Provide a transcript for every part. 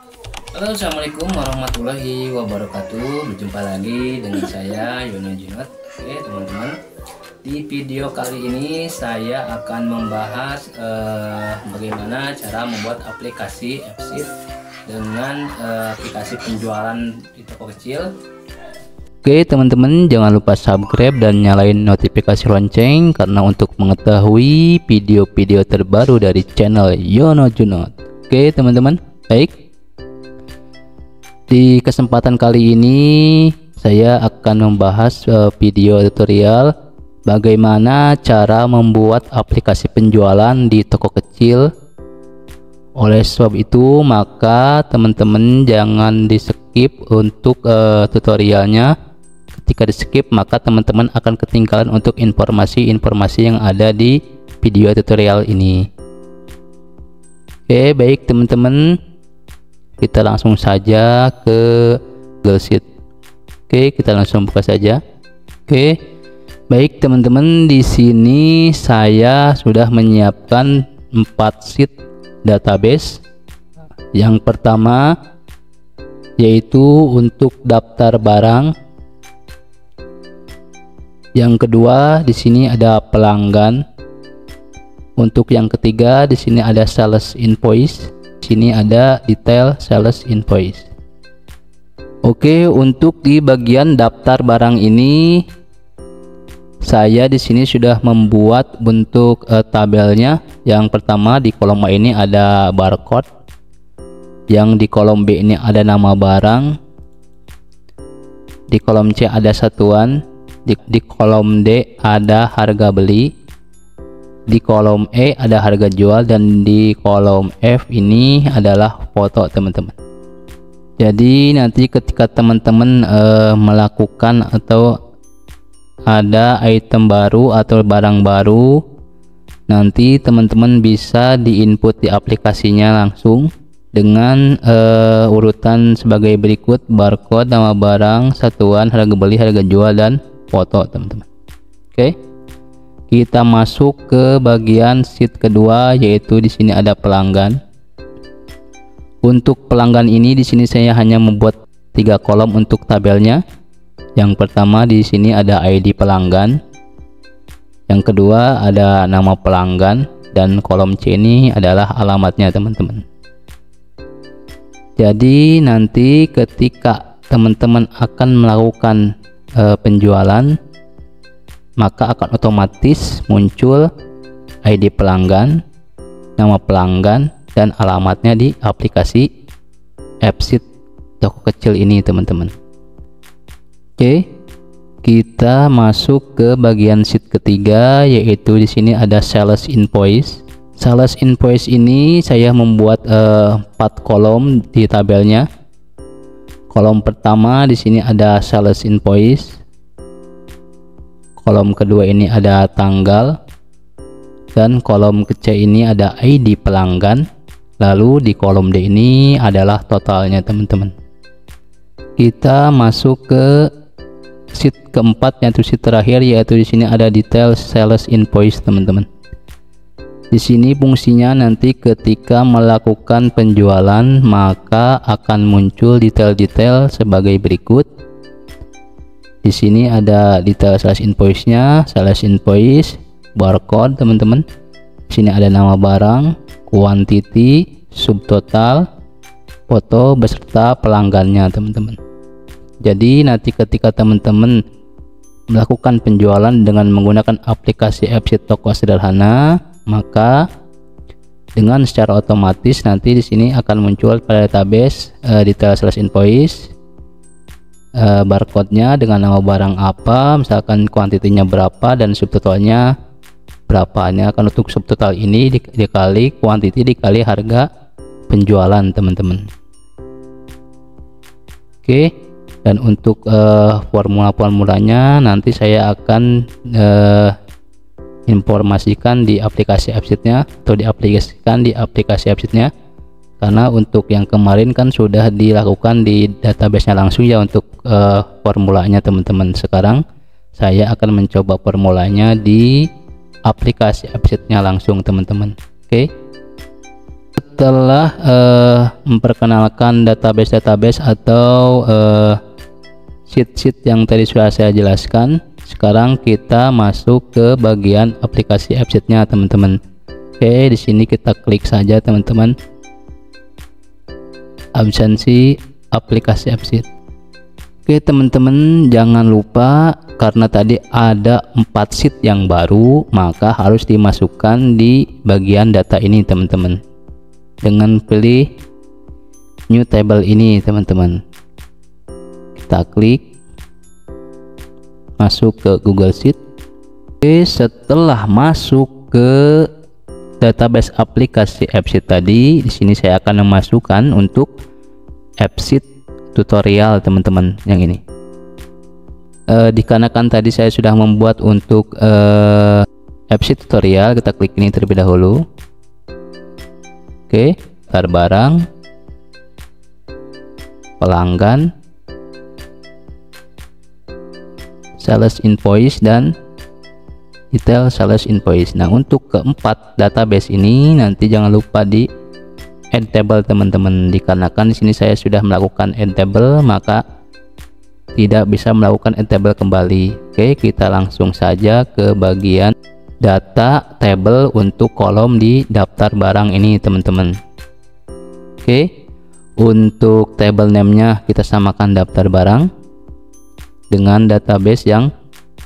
Halo, assalamualaikum warahmatullahi wabarakatuh. Berjumpa lagi dengan saya Yono Junot. Oke teman-teman, di video kali ini saya akan membahas bagaimana cara membuat aplikasi Fsheet dengan aplikasi penjualan di toko kecil. Oke teman-teman, jangan lupa subscribe dan nyalain notifikasi lonceng karena untuk mengetahui video-video terbaru dari channel Yono Junot. Oke teman-teman, baik. Di kesempatan kali ini saya akan membahas video tutorial bagaimana cara membuat aplikasi penjualan di toko kecil. Oleh sebab itu maka teman-teman jangan di skip untuk tutorialnya. Ketika di skip maka teman-teman akan ketinggalan untuk informasi-informasi yang ada di video tutorial ini. Oke baik teman-teman, kita langsung saja ke Google Sheet. Oke, kita langsung buka saja. Oke, baik teman-teman, di sini saya sudah menyiapkan 4 sheet database. Yang pertama yaitu untuk daftar barang. Yang kedua di sini ada pelanggan. Untuk yang ketiga di sini ada sales invoice. Sini ada detail sales invoice. Oke, untuk di bagian daftar barang ini saya di sini sudah membuat bentuk tabelnya. Yang pertama di kolom A ini ada barcode, yang di kolom B ini ada nama barang, di kolom C ada satuan, di kolom D ada harga beli, di kolom E ada harga jual, dan di kolom F ini adalah foto teman-teman. Jadi nanti ketika teman-teman melakukan atau ada item baru atau barang baru, nanti teman-teman bisa diinput di aplikasinya langsung dengan urutan sebagai berikut: barcode, nama barang, satuan, harga beli, harga jual, dan foto teman-teman. Oke, kita masuk ke bagian sheet kedua, yaitu di sini ada pelanggan. Untuk pelanggan ini di sini saya hanya membuat 3 kolom untuk tabelnya. Yang pertama di sini ada ID pelanggan. Yang kedua ada nama pelanggan, dan kolom C ini adalah alamatnya teman-teman. Jadi nanti ketika teman-teman akan melakukan penjualan, maka akan otomatis muncul ID pelanggan, nama pelanggan, dan alamatnya di aplikasi Fsheet toko kecil ini teman-teman. Oke, kita masuk ke bagian sheet ketiga, yaitu di sini ada sales invoice. Sales invoice ini saya membuat 4 kolom di tabelnya. Kolom pertama di sini ada sales invoice. Kolom kedua ini ada tanggal, dan kolom kecil ini ada ID pelanggan. Lalu di kolom D ini adalah totalnya teman-teman. Kita masuk ke sheet keempat, yaitu sheet terakhir, yaitu di sini ada detail sales invoice teman-teman. Di sini fungsinya nanti ketika melakukan penjualan maka akan muncul detail-detail sebagai berikut. Di sini ada detail sales invoice-nya, sales invoice, barcode teman-teman. Di sini ada nama barang, quantity, subtotal, foto beserta pelanggannya teman-teman. Jadi nanti ketika teman-teman melakukan penjualan dengan menggunakan aplikasi Fsheet toko sederhana, maka dengan secara otomatis nanti di sini akan muncul pada database detail sales invoice, barcode-nya dengan nama barang apa, misalkan kuantitinya berapa dan subtotalnya berapa. Ini akan untuk subtotal ini dikali kuantiti dikali harga penjualan teman-teman. Oke, dan untuk formula-formulanya nanti saya akan informasikan di aplikasi Fsheet-nya atau diaplikasikan di aplikasi Fsheet-nya. Karena untuk yang kemarin kan sudah dilakukan di database-nya langsung ya untuk formulanya teman-teman. Sekarang saya akan mencoba formulanya di aplikasi Fsheet-nya langsung teman-teman. Oke. Setelah memperkenalkan database atau sheet yang tadi sudah saya jelaskan, sekarang kita masuk ke bagian aplikasi AppSheet-nya teman-teman. Oke, di sini kita klik saja teman-teman, absensi aplikasi AppSheet. Oke teman-teman, jangan lupa karena tadi ada 4 sheet yang baru, maka harus dimasukkan di bagian data ini teman-teman, dengan pilih new table ini teman-teman. Kita klik masuk ke Google Sheet. Oke, setelah masuk ke database aplikasi AppSheet tadi, di sini saya akan memasukkan untuk AppSheet tutorial teman-teman yang ini. Dikarenakan tadi saya sudah membuat untuk AppSheet tutorial, kita klik ini terlebih dahulu. Oke, daftar barang, pelanggan, sales invoice, dan detail sales invoice. Nah, untuk keempat database ini nanti jangan lupa di add table teman-teman, dikarenakan di sini saya sudah melakukan add table, maka tidak bisa melakukan add table kembali. Oke, kita langsung saja ke bagian data table untuk kolom di daftar barang ini teman-teman. Oke, untuk table name-nya kita samakan daftar barang dengan database yang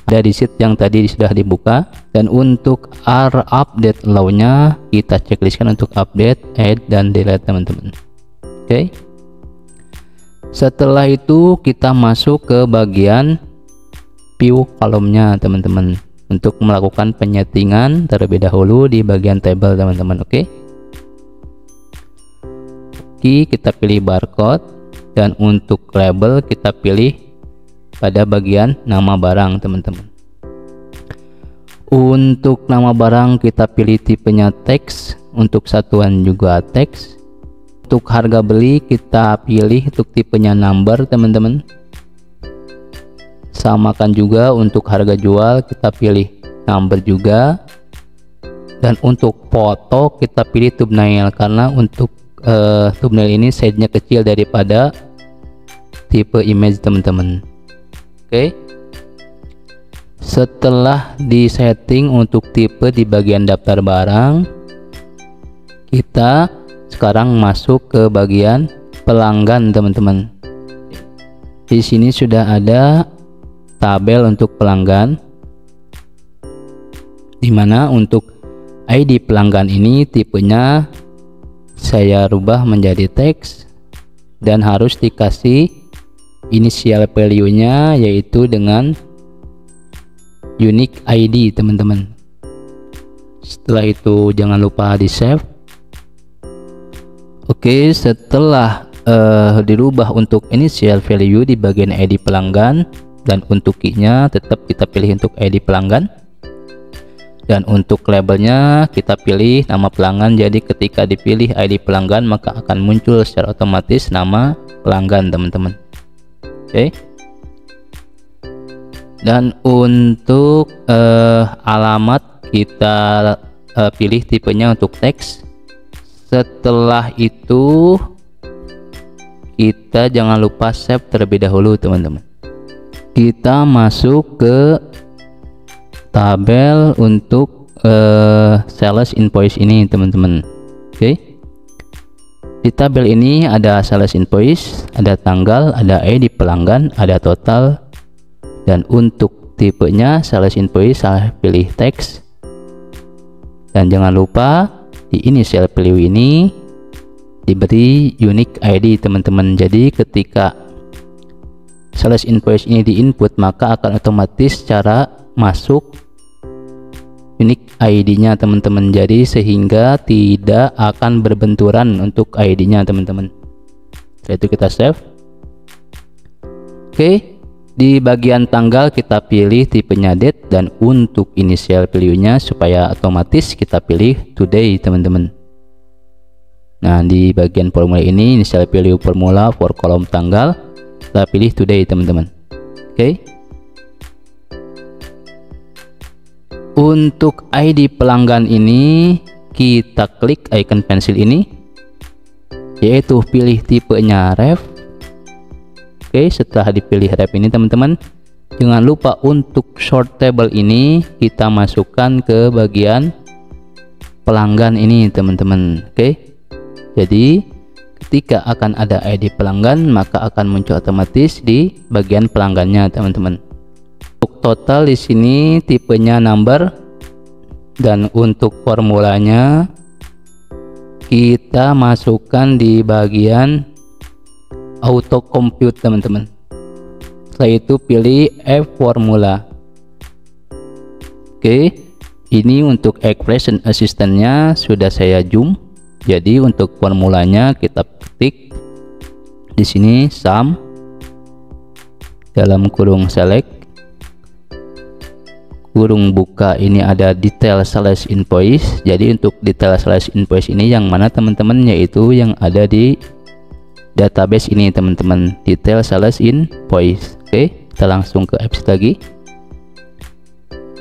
ada di sheet yang tadi sudah dibuka, dan untuk update allow-nya kita checklistkan untuk update, add, dan delete teman-teman. Oke, setelah itu kita masuk ke bagian view kolomnya teman-teman untuk melakukan penyetingan terlebih dahulu di bagian table teman-teman. Oke, kita pilih barcode, dan untuk label kita pilih pada bagian nama barang teman-teman. Untuk nama barang kita pilih tipenya teks, untuk satuan juga teks. Untuk harga beli kita pilih untuk tipenya number teman-teman. Samakan juga untuk harga jual kita pilih number juga. Dan untuk foto kita pilih thumbnail, karena untuk thumbnail ini size-nya kecil daripada tipe image teman-teman. Oke, setelah di setting untuk tipe di bagian daftar barang, kita sekarang masuk ke bagian pelanggan teman-teman. Di sini sudah ada tabel untuk pelanggan, dimana untuk ID pelanggan ini tipenya saya rubah menjadi teks, dan harus dikasih initial value-nya yaitu dengan unique ID teman-teman. Setelah itu jangan lupa di save. Oke, setelah dirubah untuk initial value di bagian ID pelanggan, dan untuk key-nya tetap kita pilih untuk ID pelanggan, dan untuk labelnya kita pilih nama pelanggan. Jadi ketika dipilih ID pelanggan maka akan muncul secara otomatis nama pelanggan teman-teman. Oke, dan untuk alamat kita pilih tipenya untuk teks. Setelah itu kita jangan lupa save terlebih dahulu teman-teman. Kita masuk ke tabel untuk sales invoice ini teman-teman. Oke, di tabel ini ada sales invoice, ada tanggal, ada ID pelanggan, ada total, dan untuk tipenya sales invoice saya pilih teks. Dan jangan lupa di initial value ini diberi unique ID teman-teman. Jadi ketika sales invoice ini diinput maka akan otomatis cara masuk unique ID-nya teman-teman, jadi sehingga tidak akan berbenturan untuk ID-nya teman-teman. Setelah itu kita save. Oke, di bagian tanggal kita pilih tipenya date, dan untuk initial value-nya supaya otomatis kita pilih today teman-teman. Nah, di bagian formula ini initial value formula for kolom tanggal kita pilih today teman-teman. Oke, untuk ID pelanggan ini kita klik icon pensil ini, yaitu pilih tipenya ref. Oke, setelah dipilih ref ini teman-teman, jangan lupa untuk short table ini kita masukkan ke bagian pelanggan ini teman-teman. Oke, jadi ketika akan ada ID pelanggan maka akan muncul otomatis di bagian pelanggannya teman-teman. Untuk total di sini tipenya number, dan untuk formulanya kita masukkan di bagian auto compute teman-teman. Setelah itu pilih F formula. Oke, ini untuk expression assistant-nya sudah saya zoom. Jadi untuk formulanya kita ketik di sini sum dalam kurung select kurung buka, ini ada detail slash invoice. Jadi untuk detail slash invoice ini yang mana teman-teman, yaitu yang ada di database ini teman-teman, detail slash invoice. Oke, kita langsung ke apps lagi,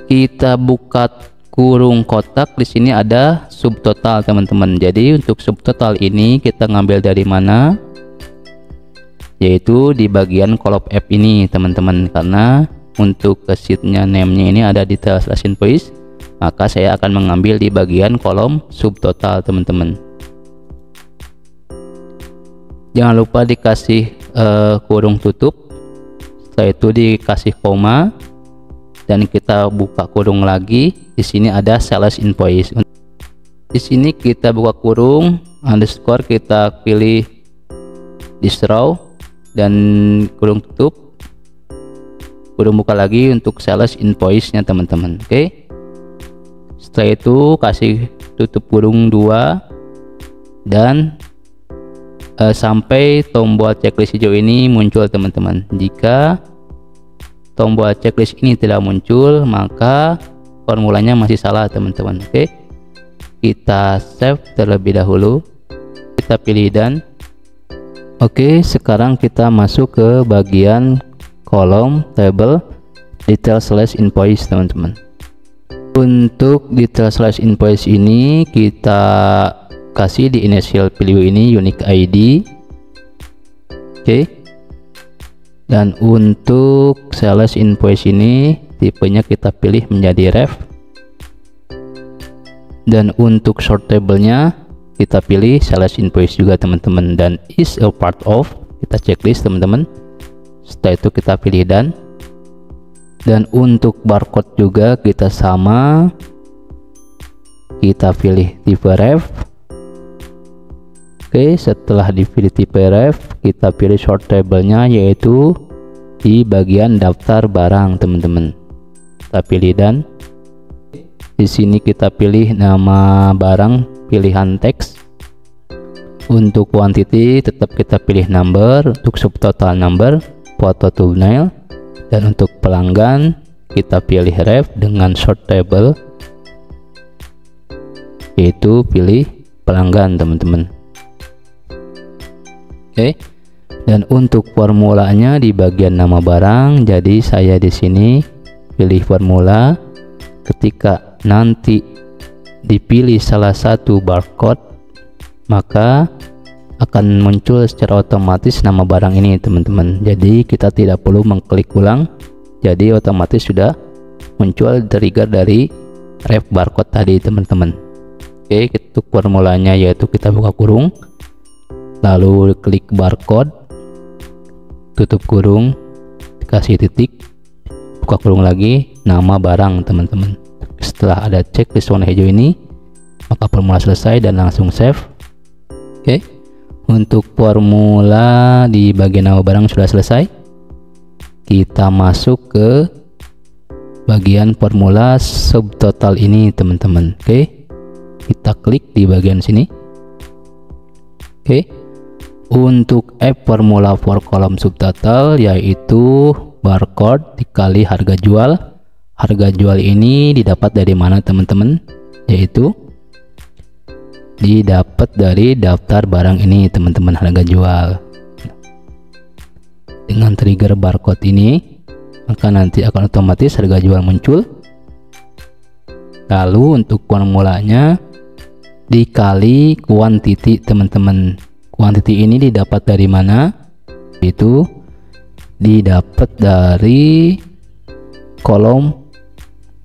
kita buka kurung kotak. Di sini ada subtotal teman-teman. Jadi untuk subtotal ini kita ngambil dari mana, yaitu di bagian kolom app ini teman-teman, karena untuk ke sheetnya name-nya ini ada detail slash invoice, maka saya akan mengambil di bagian kolom subtotal teman-teman. Jangan lupa dikasih kurung tutup, setelah itu dikasih koma, dan kita buka kurung lagi. Di sini ada sales invoice. Di sini kita buka kurung underscore, kita pilih distro dan kurung tutup, kurung buka lagi untuk sales invoice nya teman-teman. Oke, setelah itu kasih tutup kurung 2 dan sampai tombol checklist hijau ini muncul teman-teman. Jika tombol checklist ini tidak muncul maka formulanya masih salah teman-teman. Oke, kita save terlebih dahulu, kita pilih dan oke, sekarang kita masuk ke bagian kolom table detail slash invoice teman-teman. Untuk detail slash invoice ini kita kasih di initial value ini unique ID. Oke, dan untuk sales invoice ini tipenya kita pilih menjadi ref, dan untuk short table nya kita pilih sales invoice juga teman-teman, dan is a part of, kita checklist teman-teman. Setelah itu kita pilih dan untuk barcode juga kita sama, kita pilih tipe ref. Oke, setelah dipilih tipe ref kita pilih short table-nya, yaitu di bagian daftar barang teman-teman. Kita pilih dan di sini kita pilih nama barang pilihan teks. Untuk quantity tetap kita pilih number, untuk subtotal number, foto thumbnail, dan untuk pelanggan kita pilih ref dengan short table, yaitu pilih pelanggan teman-teman. Oke, dan untuk formulanya di bagian nama barang, jadi saya di sini pilih formula. Ketika nanti dipilih salah satu barcode maka akan muncul secara otomatis nama barang ini teman-teman. Jadi kita tidak perlu mengklik ulang, jadi otomatis sudah muncul trigger dari ref barcode tadi teman-teman. Oke, untuk formulanya yaitu kita buka kurung, lalu klik barcode, tutup kurung, kasih titik, buka kurung lagi, nama barang teman-teman. Setelah ada checklist warna hijau ini maka formula selesai dan langsung save. Oke, untuk formula di bagian nama barang sudah selesai. Kita masuk ke bagian formula subtotal ini teman-teman. Oke, kita klik di bagian sini. Oke, untuk app formula for kolom subtotal yaitu barcode dikali harga jual. Harga jual ini didapat dari mana teman-teman? Yaitu didapat dari daftar barang ini teman-teman, harga jual. Dengan trigger barcode ini maka nanti akan otomatis harga jual muncul. Lalu untuk formulanya dikali quantity teman-teman. Quantity ini didapat dari mana? Itu didapat dari kolom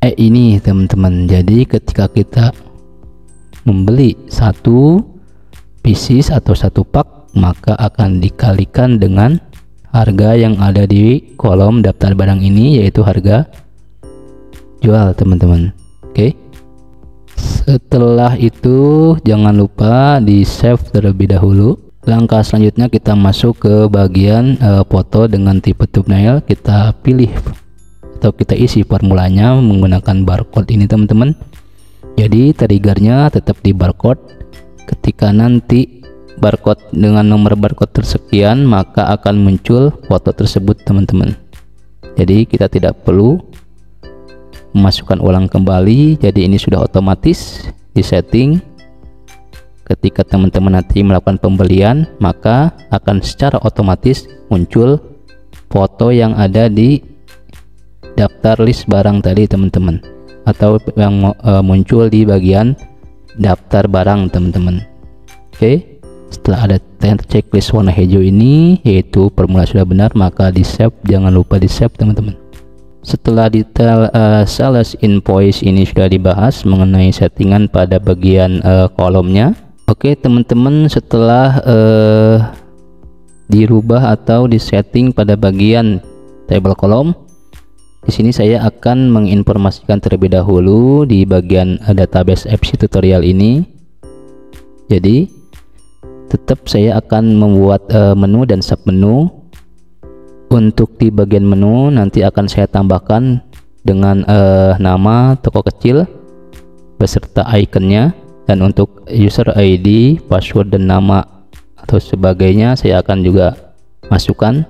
ini teman-teman. Jadi ketika kita membeli satu pieces atau satu pak, maka akan dikalikan dengan harga yang ada di kolom daftar barang ini, yaitu harga jual teman-teman. Oke. Setelah itu jangan lupa di save terlebih dahulu. Langkah selanjutnya kita masuk ke bagian foto dengan tipe thumbnail. Kita pilih atau kita isi formulanya menggunakan barcode ini teman-teman. Jadi triggernya tetap di barcode. Ketika nanti barcode dengan nomor barcode tersekian, maka akan muncul foto tersebut teman-teman. Jadi kita tidak perlu memasukkan ulang kembali. Jadi ini sudah otomatis di setting. Ketika teman-teman nanti melakukan pembelian, maka akan secara otomatis muncul foto yang ada di daftar list barang tadi teman-teman, atau yang muncul di bagian daftar barang teman-teman. Oke, setelah ada checklist warna hijau ini, yaitu formula sudah benar, maka di save. Jangan lupa di save teman-teman. Setelah detail sales invoice ini sudah dibahas mengenai settingan pada bagian kolomnya. Oke teman-teman, setelah dirubah atau disetting pada bagian table kolom, di sini saya akan menginformasikan terlebih dahulu di bagian database FC tutorial ini. Jadi tetap saya akan membuat menu dan submenu. Untuk di bagian menu nanti akan saya tambahkan dengan nama toko kecil beserta ikonnya, dan untuk user ID, password dan nama atau sebagainya saya akan juga masukkan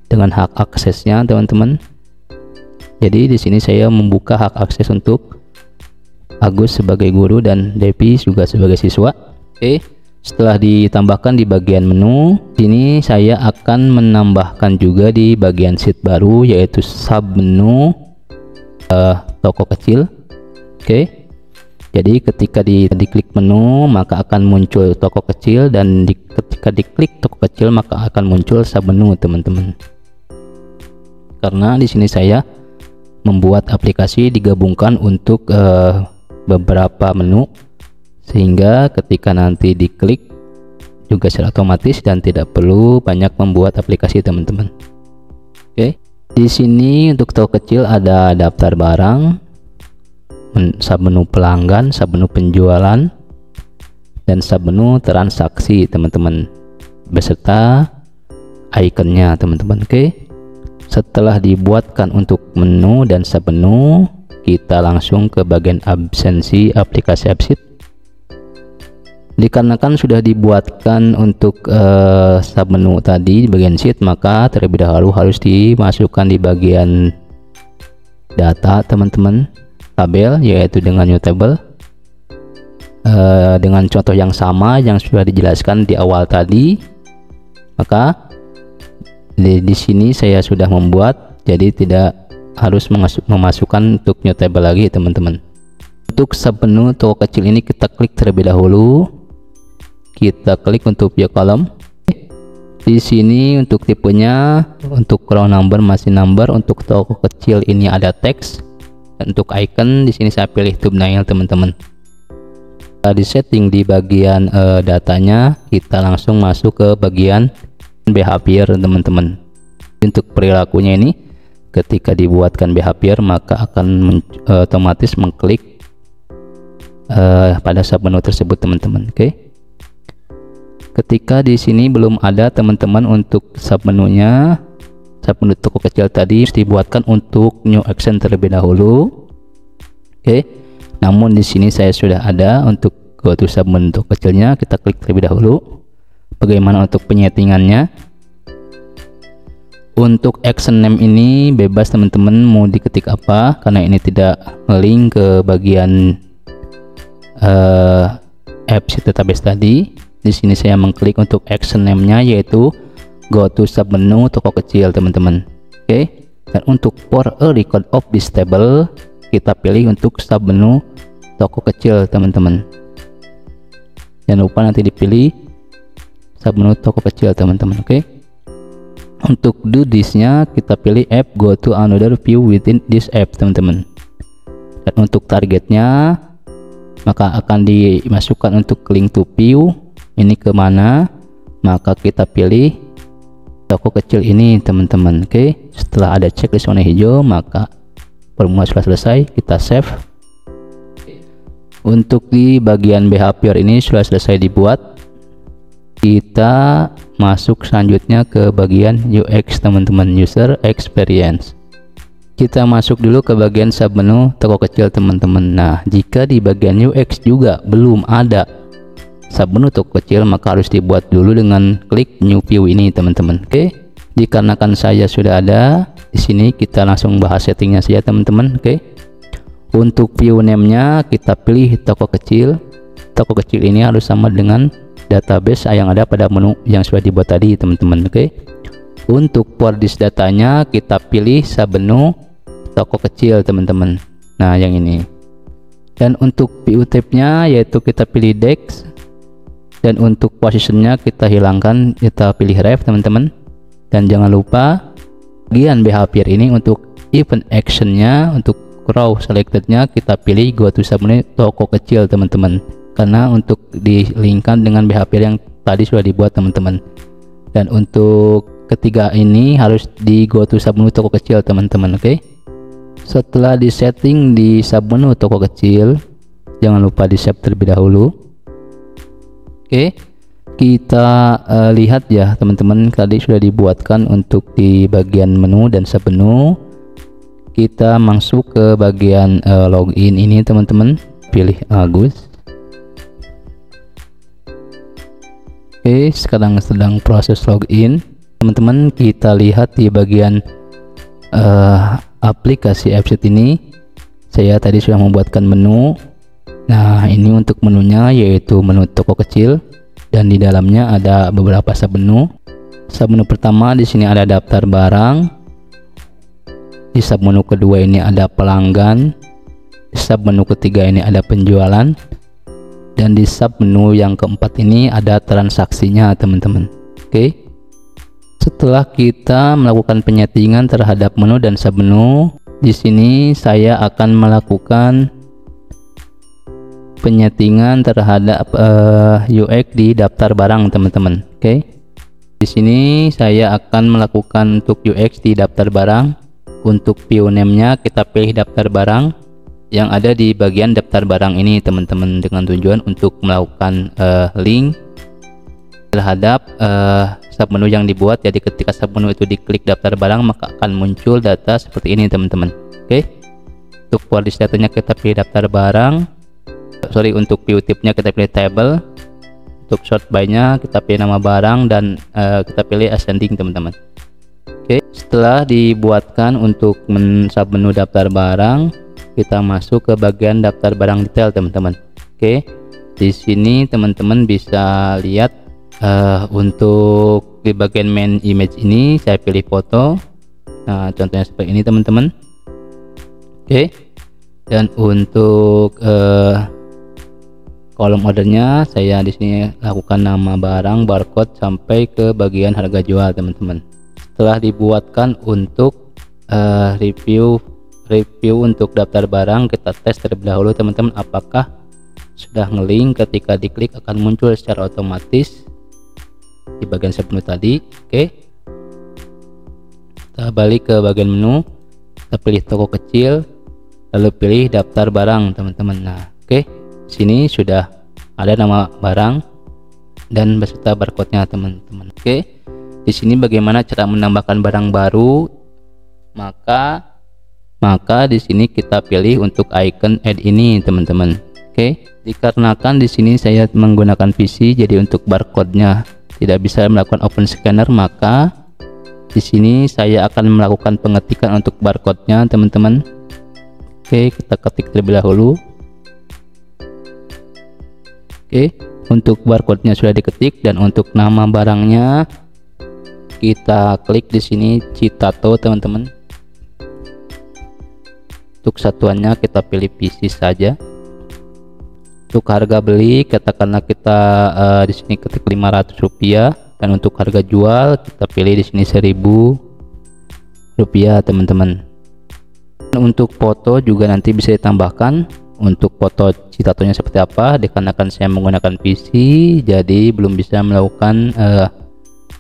dengan hak aksesnya teman-teman. Jadi di sini saya membuka hak akses untuk Agus sebagai guru dan Devi juga sebagai siswa. Oke. Setelah ditambahkan di bagian menu, sini saya akan menambahkan juga di bagian sheet baru, yaitu sub menu toko kecil. Oke. Jadi ketika diklik menu, maka akan muncul toko kecil, dan ketika diklik toko kecil maka akan muncul sub menu teman-teman. Karena di sini saya membuat aplikasi digabungkan untuk beberapa menu, sehingga ketika nanti diklik juga secara otomatis dan tidak perlu banyak membuat aplikasi teman-teman. Oke, di sini untuk toko kecil ada daftar barang, submenu pelanggan, submenu penjualan, dan submenu transaksi teman-teman beserta ikonnya teman-teman. Oke, setelah dibuatkan untuk menu dan submenu, kita langsung ke bagian absensi aplikasi AppSheet. Dikarenakan sudah dibuatkan untuk submenu tadi di bagian sheet, maka terlebih dahulu harus dimasukkan di bagian data teman-teman, tabel, yaitu dengan new table dengan contoh yang sama yang sudah dijelaskan di awal tadi. Maka di sini saya sudah membuat, jadi tidak harus memasukkan untuk new table lagi teman-teman. Untuk submenu toko kecil ini kita klik terlebih dahulu. Kita klik untuk view column. Di sini untuk tipenya, untuk row number masih number, untuk toko kecil ini ada teks, dan untuk icon di sini saya pilih thumbnail teman-teman. Di setting di bagian datanya, kita langsung masuk ke bagian behavior teman-teman. Untuk perilakunya ini, ketika dibuatkan behavior maka akan otomatis mengklik pada submenu tersebut teman-teman. Oke. Ketika di sini belum ada teman-teman untuk submenunya, submenu toko kecil tadi harus dibuatkan untuk new action terlebih dahulu. Oke. Namun di sini saya sudah ada untuk go to submenu toko kecilnya, kita klik terlebih dahulu. Bagaimana untuk penyetingannya? Untuk action name ini bebas teman-teman mau diketik apa, karena ini tidak link ke bagian AppSheet database tadi. Di sini saya mengklik untuk action name-nya, yaitu go to submenu toko kecil teman-teman. Oke. Dan untuk for a record of this table, kita pilih untuk submenu toko kecil teman-teman. Jangan lupa nanti dipilih submenu toko kecil teman-teman. Oke. Untuk do this-nya kita pilih app go to another view within this app teman-teman. Dan untuk targetnya maka akan dimasukkan untuk link to view ini kemana, maka kita pilih toko kecil ini teman-teman. Oke. Setelah ada checklist warna hijau maka formula sudah selesai, kita save. Untuk di bagian behavior ini sudah selesai dibuat. Kita masuk selanjutnya ke bagian UX teman-teman, user experience. Kita masuk dulu ke bagian submenu toko kecil teman-teman. Nah, jika di bagian UX juga belum ada submenu toko kecil maka harus dibuat dulu dengan klik new view ini teman-teman. Oke. Dikarenakan saya sudah ada di sini, kita langsung bahas settingnya saja teman-teman. Oke. Untuk view name-nya kita pilih toko kecil. Toko kecil ini harus sama dengan database yang ada pada menu yang sudah dibuat tadi teman-teman. Oke. Untuk for this datanya kita pilih submenu toko kecil teman-teman. Nah, yang ini. Dan untuk view type-nya yaitu kita pilih dex. Dan untuk position-nya kita hilangkan, kita pilih ref teman-teman. Dan jangan lupa bagian behavior ini untuk event action-nya, untuk row selected-nya kita pilih go to submenu toko kecil teman-teman. Karena untuk dilingkan dengan behavior yang tadi sudah dibuat teman-teman. Dan untuk ketiga ini harus di go to submenu toko kecil teman-teman. Oke. Setelah di setting di submenu toko kecil, jangan lupa di save terlebih dahulu. Oke. Kita lihat ya teman-teman, tadi sudah dibuatkan untuk di bagian menu dan submenu. Kita masuk ke bagian login ini teman-teman, pilih Agus. Oke, sekarang sedang proses login teman-teman. Kita lihat di bagian aplikasi Appsheet ini, saya tadi sudah membuatkan menu. Nah, ini untuk menunya yaitu menu toko kecil dan di dalamnya ada beberapa submenu. Submenu pertama di sini ada daftar barang. Di submenu kedua ini ada pelanggan. Di submenu ketiga ini ada penjualan. Dan di submenu yang keempat ini ada transaksinya teman-teman. Oke. Setelah kita melakukan penyetingan terhadap menu dan submenu, di sini saya akan melakukan penyetingan terhadap UX di daftar barang teman-teman. Oke. Di sini saya akan melakukan untuk UX di daftar barang. Untuk view name-nya kita pilih daftar barang yang ada di bagian daftar barang ini teman-teman, dengan tujuan untuk melakukan link terhadap submenu yang dibuat. Jadi ketika submenu itu diklik daftar barang maka akan muncul data seperti ini teman-teman. Oke. Untuk for this datanya kita pilih daftar barang. Untuk view type-nya kita pilih table. Untuk sort by-nya kita pilih nama barang dan kita pilih ascending teman-teman. Oke. Setelah dibuatkan untuk submenu daftar barang, kita masuk ke bagian daftar barang detail teman-teman. Oke. Di sini teman-teman bisa lihat untuk di bagian main image ini saya pilih foto. Nah, contohnya seperti ini teman-teman. Oke. Dan untuk kolom ordernya saya di sini lakukan nama barang, barcode sampai ke bagian harga jual teman-teman. Setelah dibuatkan untuk review untuk daftar barang, kita tes terlebih dahulu teman-teman apakah sudah ngelink. Ketika diklik akan muncul secara otomatis di bagian submenu tadi. Oke. Kita balik ke bagian menu, kita pilih toko kecil, lalu pilih daftar barang teman-teman. Nah, oke. Sini sudah ada nama barang dan beserta barcode-nya teman-teman. Oke. Di sini bagaimana cara menambahkan barang baru? Maka di sini kita pilih untuk icon add ini teman-teman. Oke. Dikarenakan di sini saya menggunakan PC, jadi untuk barcode-nya tidak bisa melakukan open scanner, maka di sini saya akan melakukan pengetikan untuk barcode-nya teman-teman. Oke, kita ketik terlebih dahulu. Oke, untuk barcode-nya sudah diketik dan untuk nama barangnya kita klik di sini Citato teman-teman. Untuk satuannya kita pilih PC saja. Untuk harga beli katakanlah kita di sini ketik Rp500, dan untuk harga jual kita pilih di sini Rp1.000 teman-teman. Untuk foto juga nanti bisa ditambahkan. Untuk foto citatonya seperti apa, dikarenakan saya menggunakan PC jadi belum bisa melakukan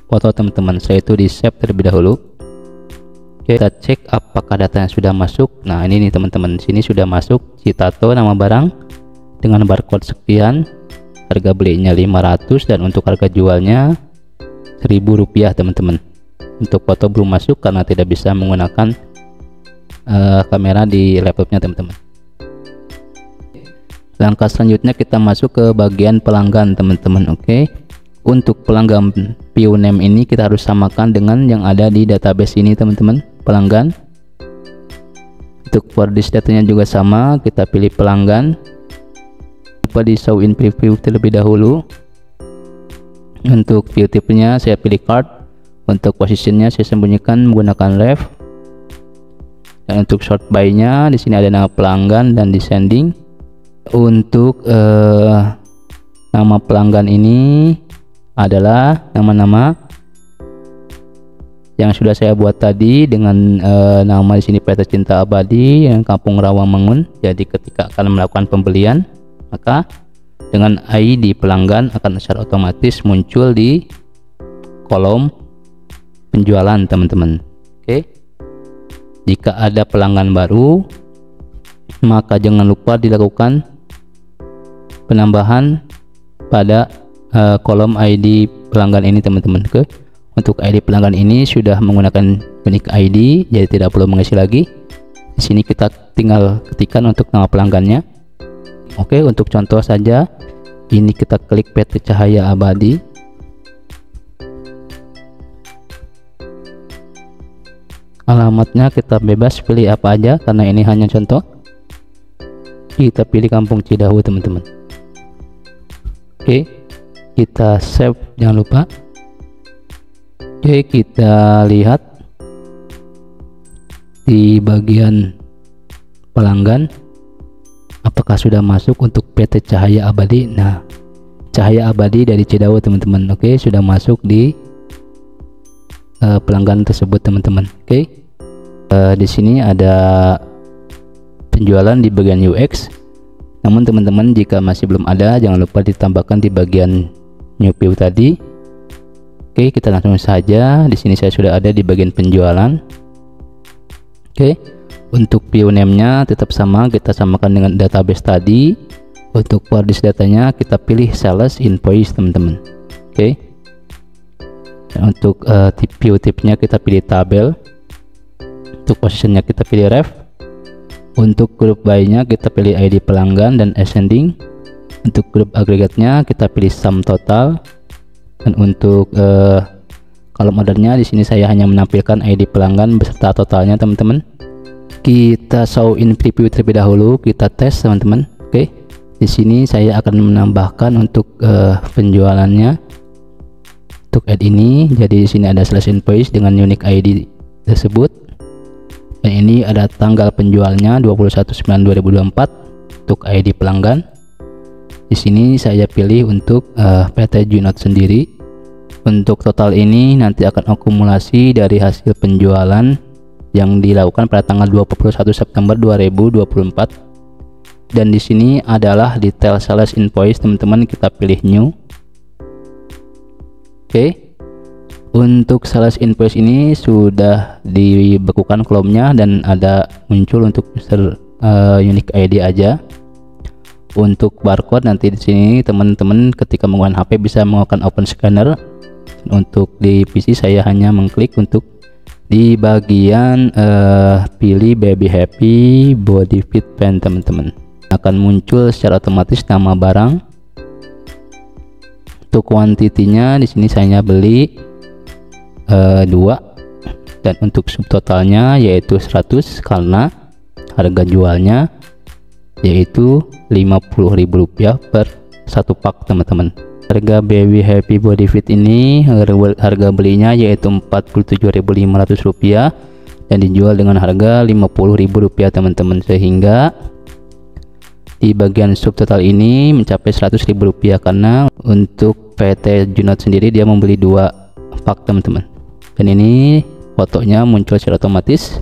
foto teman-teman. Setelah itu di save terlebih dahulu. Oke, kita cek apakah datanya sudah masuk. Nah ini nih teman-teman, sini sudah masuk citato nama barang dengan barcode sekian, harga belinya 500 dan untuk harga jualnya Rp1.000 teman-teman. Untuk foto belum masuk karena tidak bisa menggunakan kamera di laptopnya teman-teman. Langkah selanjutnya kita masuk ke bagian pelanggan teman-teman. Oke, untuk pelanggan view name ini kita harus samakan dengan yang ada di database ini teman-teman, pelanggan. Untuk for this datanya juga sama, kita pilih pelanggan, di show in preview terlebih dahulu. Untuk view tipenya saya pilih card, untuk posisinya saya sembunyikan menggunakan left, dan untuk short by nya di sini ada nama pelanggan dan descending. Untuk nama pelanggan ini adalah nama-nama yang sudah saya buat tadi dengan nama di sini PT Cinta Abadi yang Kampung Rawamangun. Jadi ketika akan melakukan pembelian, maka dengan ID pelanggan akan secara otomatis muncul di kolom penjualan teman-teman. Oke, jika ada pelanggan baru maka jangan lupa dilakukan penambahan pada kolom ID pelanggan ini teman-teman. Oke, untuk ID pelanggan ini sudah menggunakan unique ID jadi tidak perlu mengisi lagi. Di sini kita tinggal ketikkan untuk nama pelanggannya. Oke, untuk contoh saja ini kita klik PT Cahaya Abadi. Alamatnya kita bebas pilih apa aja karena ini hanya contoh. Kita pilih Kampung Cidahu teman-teman. Oke, kita save jangan lupa. Oke, kita lihat di bagian pelanggan apakah sudah masuk untuk PT Cahaya Abadi. Nah, Cahaya Abadi dari Cidahu teman-teman. Oke, sudah masuk di pelanggan tersebut teman-teman. Oke, di sini ada penjualan di bagian UX. Namun teman-teman jika masih belum ada jangan lupa ditambahkan di bagian new view tadi. Oke, kita langsung saja. Di sini saya sudah ada di bagian penjualan. Oke, untuk view name-nya tetap sama, kita samakan dengan database tadi. Untuk for this datanya kita pilih sales invoice teman-teman. Oke, dan untuk view tipnya kita pilih tabel. Untuk positionnya kita pilih ref. Untuk grup by-nya kita pilih ID pelanggan dan ascending. Untuk grup agregatnya kita pilih sum total. Dan untuk kolom ordernya di sini saya hanya menampilkan ID pelanggan beserta totalnya teman-teman. Kita show in preview terlebih dahulu, kita tes teman-teman. Oke, di sini saya akan menambahkan untuk penjualannya untuk add ini. Jadi di sini ada slash invoice dengan unique ID tersebut, dan ini ada tanggal penjualnya 21/9/2024 untuk ID pelanggan. Di sini saya pilih untuk PT Junot sendiri. Untuk total ini nanti akan akumulasi dari hasil penjualan yang dilakukan pada tanggal 21 September 2024. Dan di sini adalah detail sales invoice teman-teman, kita pilih new. Oke, untuk sales invoice ini sudah dibekukan kolomnya dan ada muncul untuk user unique ID aja. Untuk barcode nanti di sini teman-teman ketika menggunakan HP bisa menggunakan open scanner. Untuk di PC saya hanya mengklik untuk di bagian pilih baby happy body fit pen teman-teman, akan muncul secara otomatis nama barang. Untuk kuantitinya di sini saya beli 2, dan untuk subtotalnya yaitu 100 karena harga jualnya yaitu Rp50.000 per satu pak teman-teman. Harga baby happy body fit ini harga belinya yaitu Rp47.500 dan dijual dengan harga Rp50.000 teman-teman, sehingga di bagian subtotal ini mencapai Rp100.000 karena untuk PT Junot sendiri dia membeli 2 pak teman-teman, dan ini fotonya muncul secara otomatis.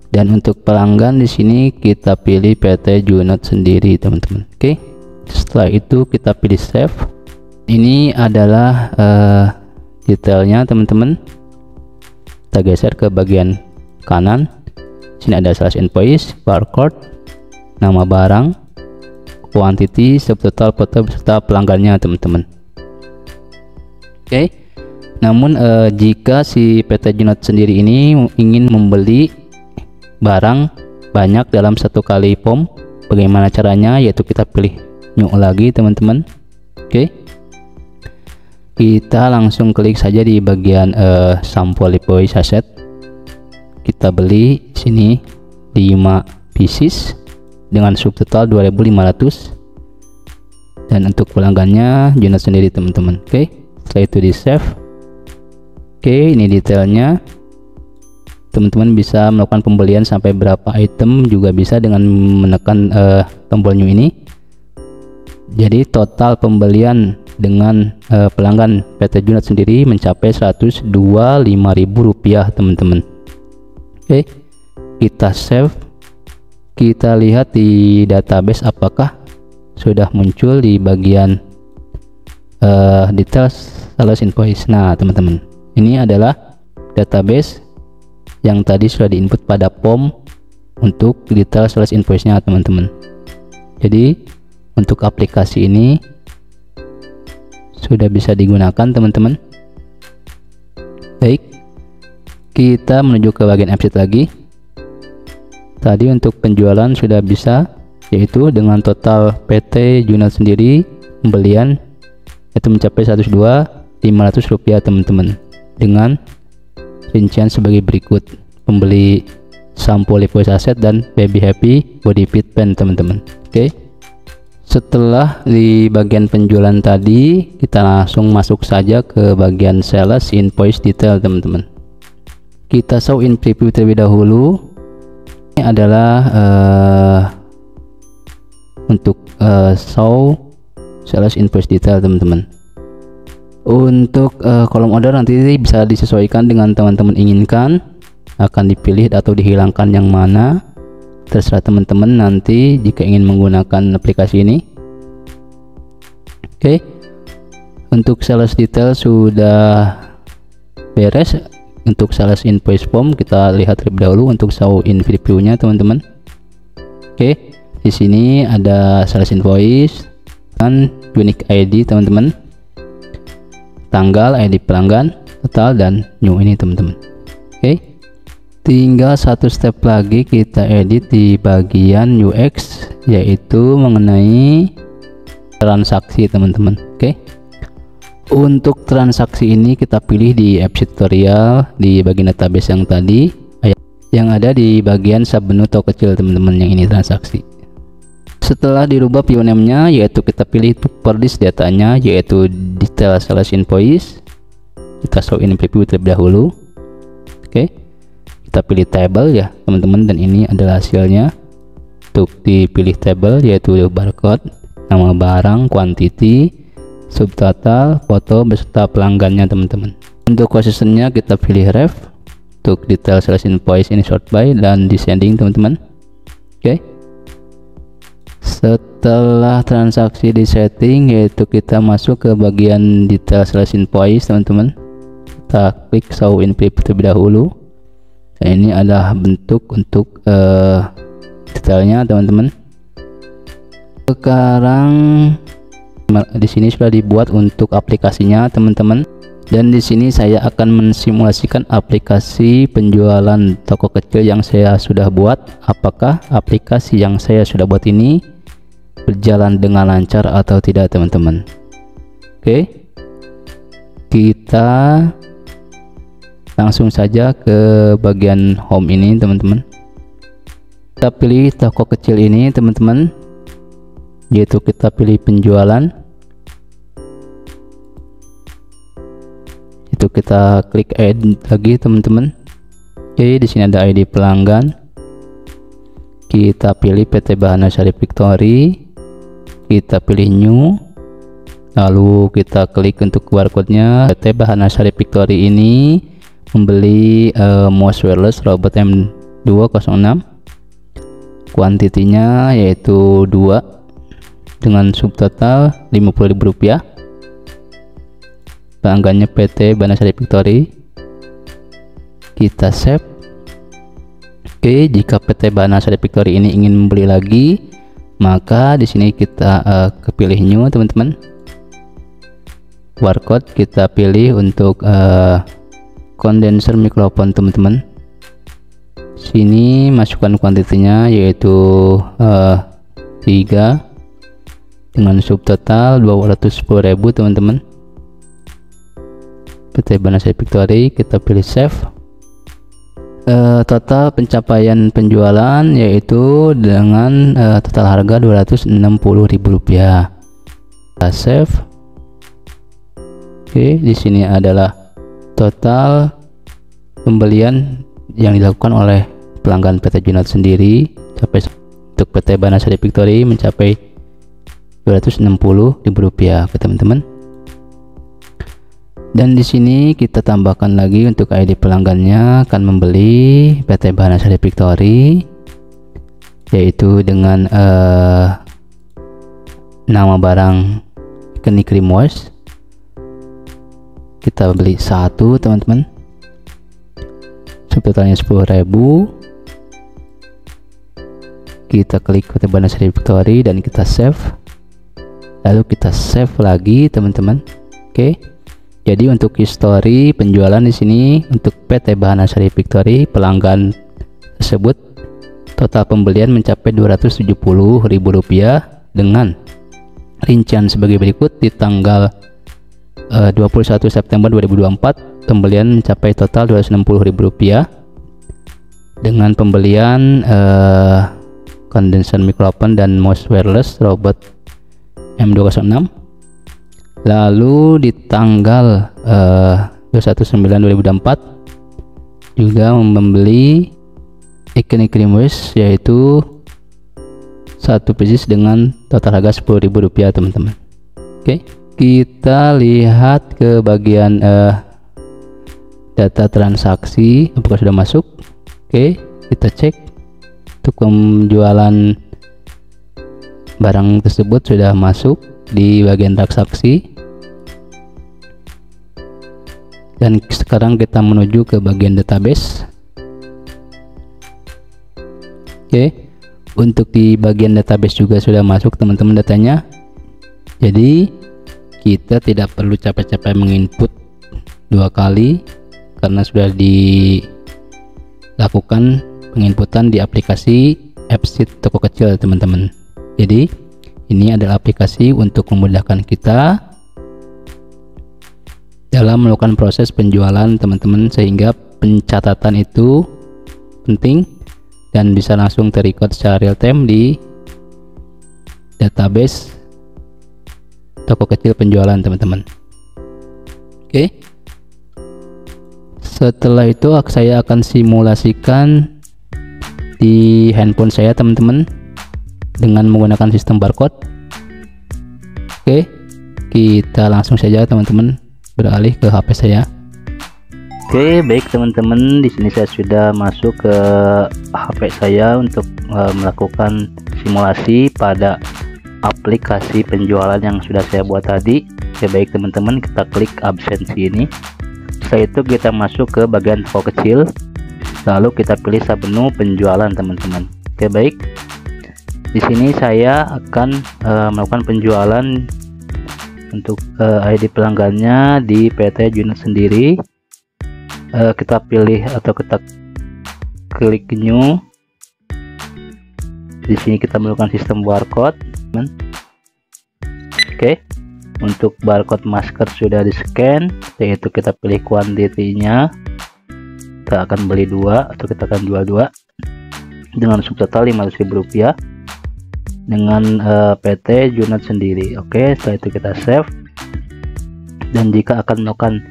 Dan untuk pelanggan di sini kita pilih PT Junot sendiri teman-teman. Oke, setelah itu kita pilih save. Ini adalah detailnya teman-teman. Kita geser ke bagian kanan. Sini ada slash invoice, barcode, nama barang, quantity, subtotal, foto beserta pelanggannya teman-teman. Oke. Namun jika si PT Junot sendiri ini ingin membeli barang banyak dalam satu kali POM, bagaimana caranya? Yaitu kita pilih new lagi teman-teman. Oke, kita langsung klik saja di bagian sampel invoice asset. Kita beli sini 5 pieces dengan subtotal 2.500, dan untuk pelanggannya Junot sendiri teman-teman. Oke, setelah itu di save. Oke, ini detailnya. Teman-teman bisa melakukan pembelian sampai berapa item juga bisa dengan menekan tombol new ini. Jadi total pembelian dengan pelanggan PT Junot sendiri mencapai Rp125.000 teman-teman. Oke, kita save. Kita lihat di database apakah sudah muncul di bagian details sales invoice. Nah teman-teman, ini adalah database yang tadi sudah diinput pada POM untuk detail sales invoice-nya teman-teman. Jadi untuk aplikasi ini sudah bisa digunakan teman-teman. Baik, kita menuju ke bagian website lagi. Tadi untuk penjualan sudah bisa, yaitu dengan total PT Junot sendiri pembelian itu mencapai Rp102.500 teman-teman, dengan rincian sebagai berikut: pembeli sampo invoice asset dan baby happy body fit pen teman-teman. Oke, setelah di bagian penjualan tadi, kita langsung masuk saja ke bagian sales invoice detail teman-teman. Kita show in preview terlebih dahulu. Ini adalah untuk show sales invoice detail teman-teman. Untuk kolom order nanti bisa disesuaikan dengan teman-teman inginkan, akan dipilih atau dihilangkan yang mana, terserah teman-teman nanti jika ingin menggunakan aplikasi ini. Oke, untuk sales detail sudah beres. Untuk sales invoice form kita lihat terlebih dahulu untuk show in preview-nya teman-teman. Oke, di sini ada sales invoice dan unique ID teman-teman, tanggal, ID pelanggan, total, dan new ini teman-teman. Oke, tinggal satu step lagi kita edit di bagian UX, yaitu mengenai transaksi teman-teman. Oke, untuk transaksi ini kita pilih di apps tutorial di bagian database yang tadi, yang ada di bagian submenu atau kecil teman-teman, yang ini transaksi. Setelah dirubah view name-nya, yaitu kita pilih per list datanya, yaitu detail sales invoice. Kita show in preview terlebih dahulu. Oke, kita pilih table ya teman-teman, dan ini adalah hasilnya. Untuk dipilih table yaitu barcode, nama barang, quantity, subtotal, foto beserta pelanggannya teman-teman. Untuk positionnya kita pilih ref. Untuk detail sales invoice ini sort by dan descending teman-teman. Oke, setelah transaksi di setting, yaitu kita masuk ke bagian detail sales invoice teman-teman. Kita klik show in preview terlebih dahulu. Nah, ini adalah bentuk untuk detailnya teman-teman. Sekarang di sini sudah dibuat untuk aplikasinya teman-teman, dan di sini saya akan mensimulasikan aplikasi penjualan toko kecil yang saya sudah buat. Apakah aplikasi yang saya sudah buat ini berjalan dengan lancar atau tidak teman-teman. Oke, kita langsung saja ke bagian home ini teman-teman. Kita pilih toko kecil ini teman-teman, yaitu kita pilih penjualan. Itu kita klik add lagi teman-teman. Oke, di sini ada ID pelanggan. kita pilih PT Bahana Syari Victory, kita pilih new, lalu kita klik untuk barcode-nya. PT Bahana Syari Victory ini membeli mouse wireless robot M206, kuantitinya yaitu 2 dengan subtotal Rp50.000. Pelanggannya PT Bahana Syari Victory, kita save. Oke, jika PT Bahana Syari Victory ini ingin membeli lagi, maka di sini kita kepilih new teman-teman. Barcode kita pilih untuk condenser mikrofon teman-teman. Sini masukkan kuantitinya yaitu 3 dengan subtotal 210.000 teman-teman. PT Bahana Syari Victory, kita pilih save. Total pencapaian penjualan yaitu dengan total harga Rp260.000. Kita save. Oke, di sini adalah total pembelian yang dilakukan oleh pelanggan PT Junot sendiri sampai untuk PT Bahana Syari Victory mencapai Rp260.000 teman-teman. Dan di sini kita tambahkan lagi untuk ID pelanggannya akan membeli PT Bahana Syari Victory, yaitu dengan nama barang Kenny Cream Wash. Kita beli 1 teman-teman, subtotalnya 10.000. Kita klik PT Bahana Syari Victory dan kita save, lalu kita save lagi teman-teman. Oke, jadi untuk history penjualan di sini untuk PT Bahana Syari Victory pelanggan tersebut total pembelian mencapai Rp270.000 dengan rincian sebagai berikut. Di tanggal 21 September 2024 pembelian mencapai total Rp260.000 dengan pembelian condenser mikrofon dan mouse wireless robot M206. Lalu di tanggal 21/9/2024 juga membeli Kenny Cream Wash yaitu 1 pieces dengan total harga Rp10.000 teman-teman. Oke, kita lihat ke bagian data transaksi apakah sudah masuk. Oke, kita cek untuk penjualan barang tersebut sudah masuk di bagian transaksi. Dan sekarang kita menuju ke bagian database. Oke, untuk di bagian database juga sudah masuk teman-teman datanya. Jadi kita tidak perlu capek-capek menginput 2 kali karena sudah dilakukan penginputan di aplikasi AppSheet toko kecil teman-teman. Jadi ini adalah aplikasi untuk memudahkan kita dalam melakukan proses penjualan teman-teman, sehingga pencatatan itu penting dan bisa langsung terrecord secara real time di database toko kecil penjualan teman-teman. Oke, setelah itu saya akan simulasikan di handphone saya teman-teman dengan menggunakan sistem barcode. Oke, kita langsung saja teman-teman beralih ke HP saya. Oke, baik teman-teman, di sini saya sudah masuk ke HP saya untuk melakukan simulasi pada aplikasi penjualan yang sudah saya buat tadi. Oke, baik teman-teman, kita klik absensi ini. Setelah itu kita masuk ke bagian toko kecil, lalu kita pilih submenu penjualan teman-teman. Oke, baik, di sini saya akan melakukan penjualan untuk ID pelanggannya di PT Junot sendiri. Kita pilih atau kita klik new. Di sini kita melakukan sistem barcode. Oke, untuk barcode masker sudah di scan, yaitu kita pilih kuantitinya, kita akan beli 2 atau kita akan jual 2 dengan subtotal Rp500.000 dengan PT Junot sendiri. Oke, setelah itu kita save, dan jika akan melakukan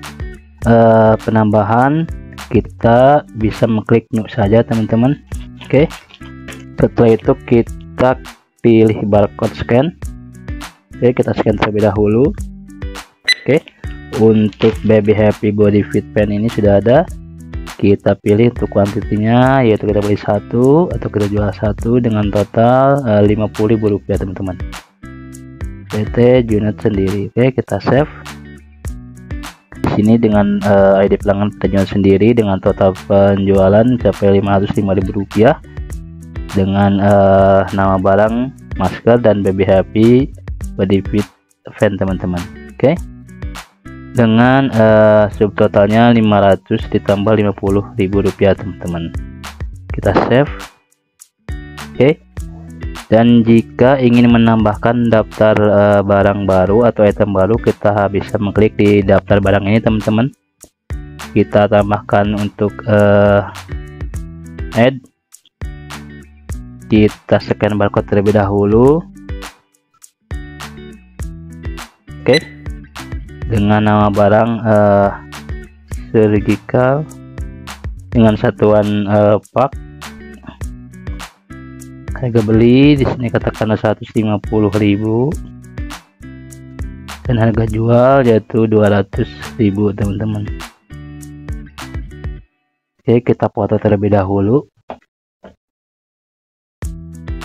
penambahan kita bisa mengklik new saja teman-teman. Oke, Setelah itu kita pilih barcode scan. Oke, kita scan terlebih dahulu. Oke, untuk Baby Happy Body Fit Pen ini sudah ada. Kita pilih untuk kuantitinya, yaitu kita beli satu atau kita jual satu dengan total Rp50.000 teman-teman. PT unit sendiri. Oke, kita save. Di sini dengan ID pelanggan kita jual sendiri dengan total penjualan mencapai Rp505.000 dengan nama barang masker dan Baby Happy Body Fit Pen teman-teman. Oke, dengan subtotalnya 500 ditambah Rp50.000 teman-teman. Kita save. Oke, dan jika ingin menambahkan daftar barang baru atau item baru, kita bisa mengklik di daftar barang ini teman-teman. Kita tambahkan untuk add. Kita scan barcode terlebih dahulu. Oke, dengan nama barang surgical dengan satuan pak. Harga beli di sini katakanlah 150.000 dan harga jual yaitu 200.000 teman-teman. Oke, kita foto terlebih dahulu.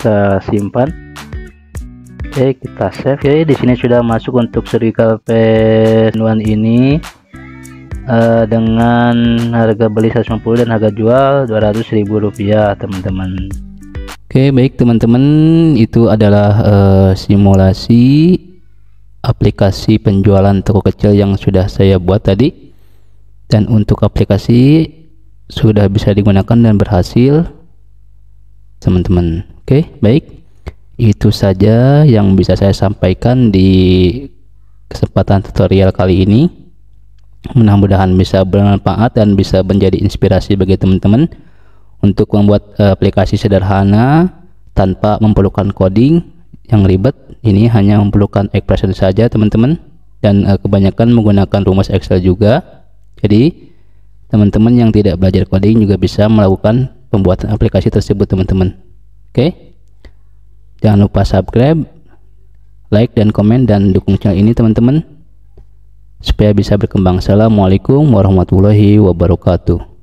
Kita simpan. Oke, kita save. Oke, di sini sudah masuk untuk surgical pen ini dengan harga beli 150 dan harga jual Rp200.000 teman-teman. Oke, baik teman-teman, itu adalah simulasi aplikasi penjualan toko kecil yang sudah saya buat tadi, dan untuk aplikasi sudah bisa digunakan dan berhasil teman-teman. Oke, baik, itu saja yang bisa saya sampaikan di kesempatan tutorial kali ini. Mudah-mudahan bisa bermanfaat dan bisa menjadi inspirasi bagi teman-teman untuk membuat aplikasi sederhana tanpa memerlukan coding yang ribet. Ini hanya memerlukan expression saja teman-teman, dan kebanyakan menggunakan rumus Excel juga. Jadi teman-teman yang tidak belajar coding juga bisa melakukan pembuatan aplikasi tersebut teman-teman. Oke, jangan lupa subscribe, like dan komen, dan dukung channel ini teman-teman supaya bisa berkembang. Assalamualaikum warahmatullahi wabarakatuh.